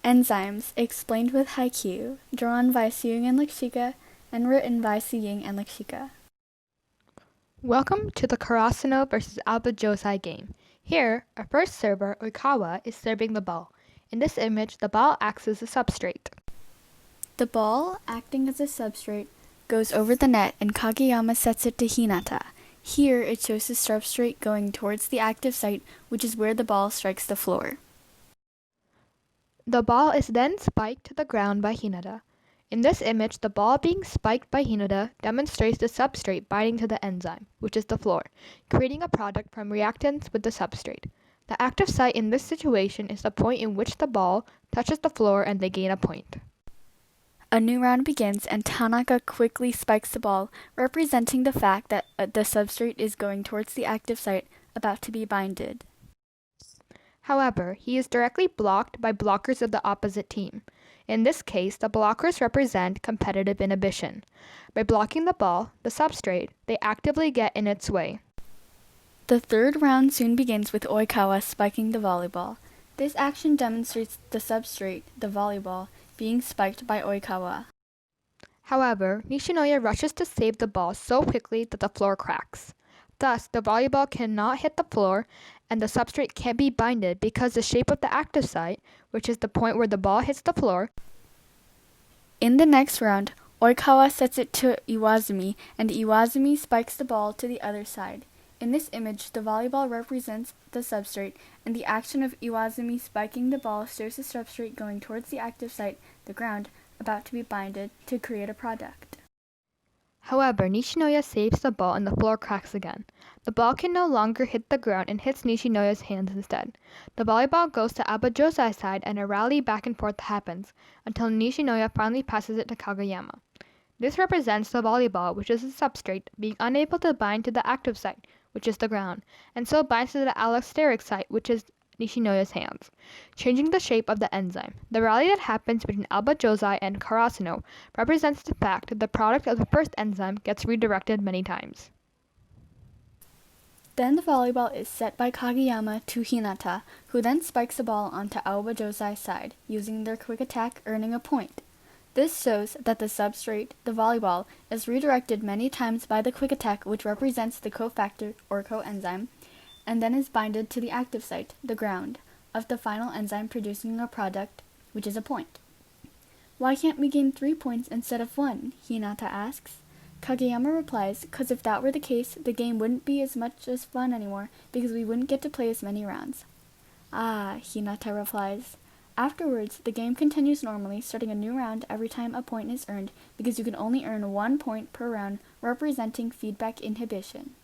Enzymes, explained with haiku, drawn by XuYing and Lakshika, and written by XuYing and Lakshika. Welcome to the Karasuno vs. Alba Josai game. Here, our first server, Oikawa, is serving the ball. In this image, the ball acts as a substrate. The ball, acting as a substrate, goes over the net and Kageyama sets it to Hinata. Here, it shows the substrate going towards the active site, which is where the ball strikes the floor. The ball is then spiked to the ground by Hinata. In this image, the ball being spiked by Hinata demonstrates the substrate binding to the enzyme, which is the floor, creating a product from reactants with the substrate. The active site in this situation is the point in which the ball touches the floor and they gain a point. A new round begins and Tanaka quickly spikes the ball, representing the fact that the substrate is going towards the active site about to be binded. However, he is directly blocked by blockers of the opposite team. In this case, the blockers represent competitive inhibition. By blocking the ball, the substrate, they actively get in its way. The third round soon begins with Oikawa spiking the volleyball. This action demonstrates the substrate, the volleyball, being spiked by Oikawa. However, Nishinoya rushes to save the ball so quickly that the floor cracks. Thus, the volleyball cannot hit the floor and the substrate can't be binded because the shape of the active site, which is the point where the ball hits the floor. In the next round, Oikawa sets it to Iwazumi and Iwazumi spikes the ball to the other side. In this image, the volleyball represents the substrate, and the action of Iwazumi spiking the ball shows the substrate going towards the active site, the ground, about to be binded to create a product. However, Nishinoya saves the ball and the floor cracks again. The ball can no longer hit the ground and hits Nishinoya's hands instead. The volleyball goes to Abajosai's side and a rally back and forth happens until Nishinoya finally passes it to Kageyama. This represents the volleyball, which is a substrate, being unable to bind to the active site, which is the ground, and so binds to the allosteric site, which is Nishinoya's hands, changing the shape of the enzyme. The rally that happens between Alba Josai and Karasuno represents the fact that the product of the first enzyme gets redirected many times. Then the volleyball is set by Kageyama to Hinata, who then spikes the ball onto Alba Josai's side, using their quick attack, earning a point. This shows that the substrate, the volleyball, is redirected many times by the quick attack, which represents the cofactor or coenzyme, and then is binded to the active site, the ground, of the final enzyme producing a product, which is a point. Why can't we gain 3 points instead of 1? Hinata asks. Kageyama replies, because if that were the case, the game wouldn't be as much as fun anymore, because we wouldn't get to play as many rounds. Ah, Hinata replies. Afterwards, the game continues normally, starting a new round every time a point is earned, because you can only earn 1 point per round, representing feedback inhibition.